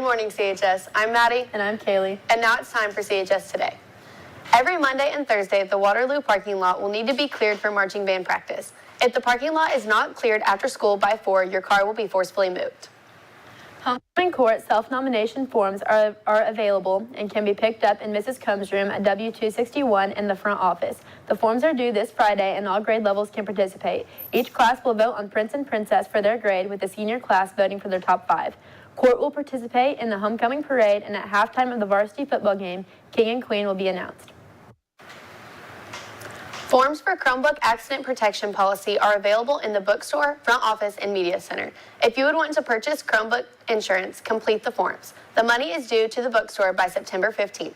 morning, CHS. I'm Maddie. And I'm Kaylee. And now it's time for CHS Today. Every Monday and Thursday, the Waterloo parking lot will need to be cleared for marching band practice. If the parking lot is not cleared after school by 4, your car will be forcefully moved. Homecoming court self-nomination forms are available and can be picked up in Mrs. Combs' room at W261 in the front office. The forms are due this Friday and all grade levels can participate. Each class will vote on prince and princess for their grade, with the senior class voting for their top 5. Court will participate in the homecoming parade, and at halftime of the varsity football game, King and Queen will be announced. Forms for Chromebook accident protection policy are available in the bookstore, front office, and media center. If you would want to purchase Chromebook Insurance, complete the forms. The money is due to the bookstore by September 15th.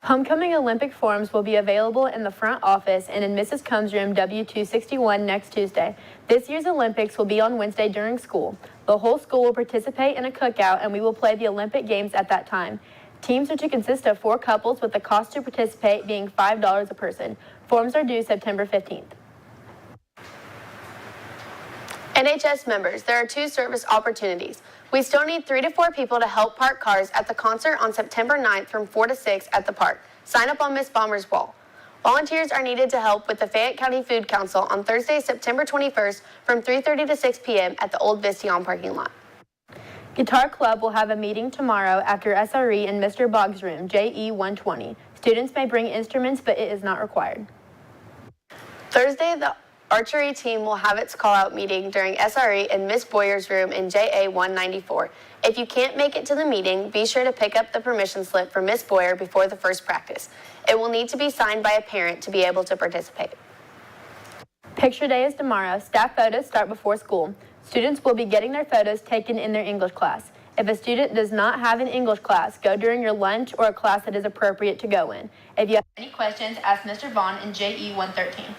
Homecoming Olympic forms will be available in the front office and in Mrs. Combs' room W261 next Tuesday. This year's Olympics will be on Wednesday during school. The whole school will participate in a cookout, and we will play the Olympic Games at that time. Teams are to consist of 4 couples, with the cost to participate being $5 a person. Forms are due September 15th. NHS members, there are 2 service opportunities. We still need 3 to 4 people to help park cars at the concert on September 9th from 4 to 6 at the park. Sign up on Miss Bomber's wall. Volunteers are needed to help with the Fayette County Food Council on Thursday, September 21st from 3:30 to 6 p.m. at the Old Vistion parking lot. Guitar Club will have a meeting tomorrow after SRE in Mr. Boggs' room, JE 120. Students may bring instruments, but it is not required. Thursday, the Archery team will have its call-out meeting during SRE in Miss Boyer's room in JA 194. If you can't make it to the meeting, be sure to pick up the permission slip from Miss Boyer before the first practice. It will need to be signed by a parent to be able to participate. Picture Day is tomorrow. Staff photos start before school. Students will be getting their photos taken in their English class. If a student does not have an English class, go during your lunch or a class that is appropriate to go in. If you have any questions, ask Mr. Vaughn in JE 113.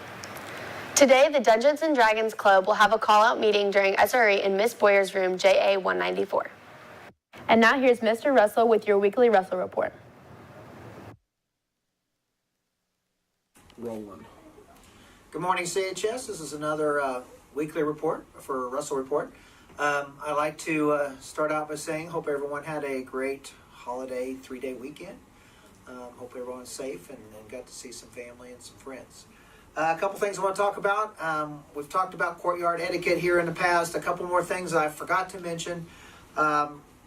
Today, the Dungeons & Dragons Club will have a call-out meeting during SRE in Miss Boyer's room, JA 194. And now here's Mr. Russell with your weekly Russell Report. Rolling. Good morning, CHS. This is another weekly report for Russell Report. I'd like to start out by saying hope everyone had a great holiday 3-day weekend. Hope everyone's safe and got to see some family and some friends. A couple things I want to talk about. We've talked about courtyard etiquette here in the past. A couple more things I forgot to mention.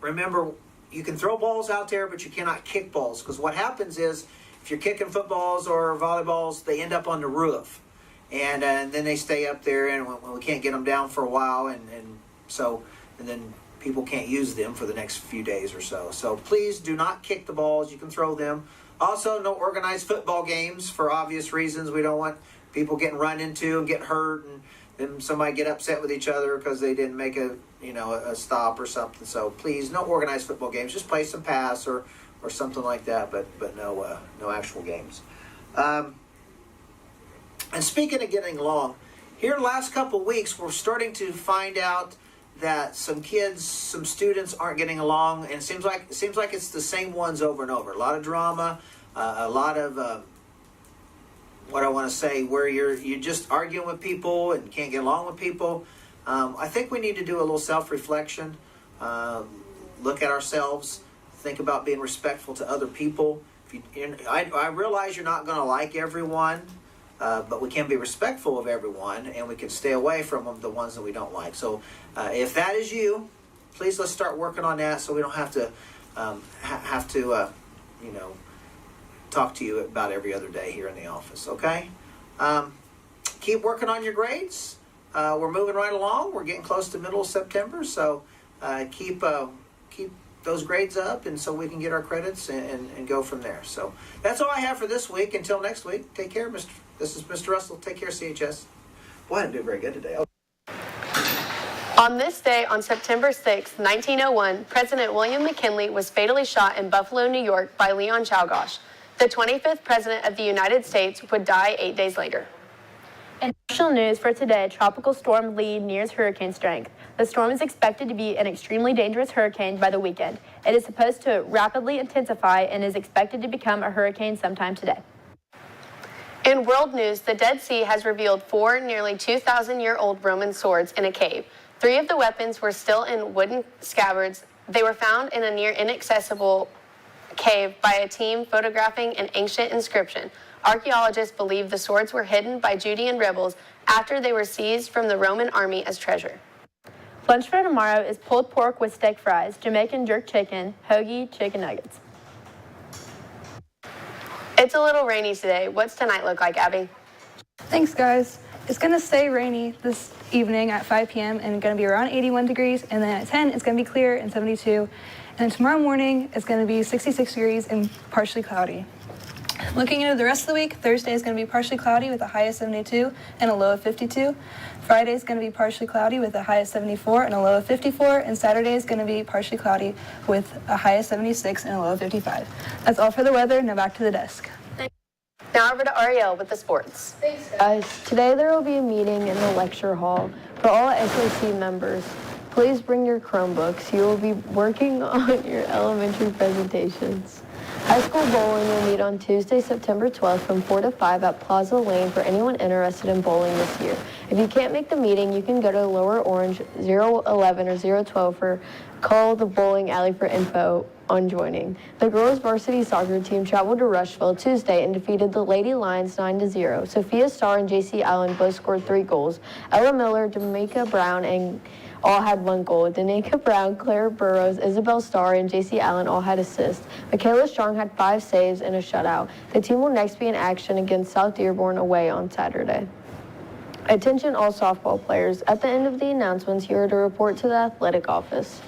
Remember, you can throw balls out there, but you cannot kick balls, because what happens is if you're kicking footballs or volleyballs, they end up on the roof. And then they stay up there, and we can't get them down for a while, and then people can't use them for the next few days or so. So please do not kick the balls. You can throw them. Also, no organized football games for obvious reasons. We don't want people getting run into and get hurt, and then somebody get upset with each other because they didn't make a stop or something. So please, no organized football games. Just play some pass or something like that, but no actual games. And speaking of getting along, here the last couple of weeks, we're starting to find out that some students aren't getting along, and it seems like it's the same ones over and over. A lot of drama, a lot of what I want to say, where you're just arguing with people and can't get along with people. I think we need to do a little self-reflection, look at ourselves, think about being respectful to other people. I realize you're not going to like everyone. But we can be respectful of everyone, and we can stay away from the ones that we don't like. So if that is you, please let's start working on that, so we don't have to talk to you about every other day here in the office. Okay? Keep working on your grades. We're moving right along. We're getting close to middle of September, so keep those grades up, and so we can get our credits and go from there. So that's all I have for this week. Until next week, take care, This is Mr. Russell. Take care, CHS. Boy, I didn't do very good today. On this day, on September 6, 1901, President William McKinley was fatally shot in Buffalo, New York by Leon Czolgosz. The 25th President of the United States would die 8 days later. In national news for today, Tropical Storm Lee nears hurricane strength. The storm is expected to be an extremely dangerous hurricane by the weekend. It is supposed to rapidly intensify and is expected to become a hurricane sometime today. In world news, the Dead Sea has revealed 4 nearly 2,000-year-old Roman swords in a cave. 3 of the weapons were still in wooden scabbards They were found in a near inaccessible cave by a team photographing an ancient inscription. Archaeologists believe the swords were hidden by Judean rebels after they were seized from the Roman army as treasure. Lunch for tomorrow is pulled pork with steak fries, Jamaican jerk chicken, hoagie, chicken nuggets. It's a little rainy today. What's tonight look like, Abby? Thanks, guys. It's going to stay rainy this evening at 5 p.m. and going to be around 81 degrees. And then at 10, it's going to be clear and 72. And tomorrow morning, it's going to be 66 degrees and partially cloudy. Looking into the rest of the week, Thursday is going to be partially cloudy with a high of 72 and a low of 52. Friday is going to be partially cloudy with a high of 74 and a low of 54. And Saturday is going to be partially cloudy with a high of 76 and a low of 55. That's all for the weather. Now back to the desk. Now over to Ariel with the sports. Thanks, guys. Today there will be a meeting in the lecture hall for all SAC members. Please bring your Chromebooks. You will be working on your elementary presentations. High school bowling will meet on Tuesday, September 12th from 4 to 5 at Plaza Lane for anyone interested in bowling this year. If you can't make the meeting, you can go to Lower Orange 011 or 012 or call the bowling alley for info on joining. The girls varsity soccer team traveled to Rushville Tuesday and defeated the Lady Lions 9-0. Sophia Starr and JC Allen both scored 3 goals. Ella Miller, D'Amica Brown, and all had 1 goal. Danica Brown, Claire Burrows, Isabel Starr, and JC Allen all had assists. Michaela Strong had 5 saves and a shutout. The team will next be in action against South Dearborn away on Saturday. Attention all softball players. At the end of the announcements, you are to report to the athletic office.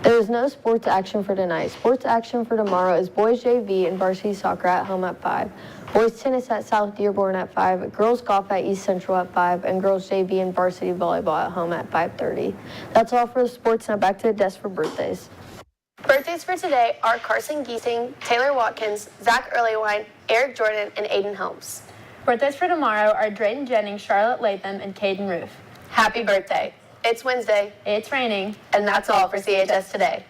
There is no sports action for tonight. Sports action for tomorrow is boys JV and varsity soccer at home at 5. Boys tennis at South Dearborn at 5, girls golf at East Central at 5, and girls JV and varsity volleyball at home at 5:30. That's all for the sports. Now back to the desk for birthdays. Birthdays for today are Carson Giesing, Taylor Watkins, Zach Earlywine, Eric Jordan, and Aiden Holmes. Birthdays for tomorrow are Drayden Jennings, Charlotte Latham, and Caden Roof. Happy birthday. It's Wednesday, It's raining. and that's all for CHS Today.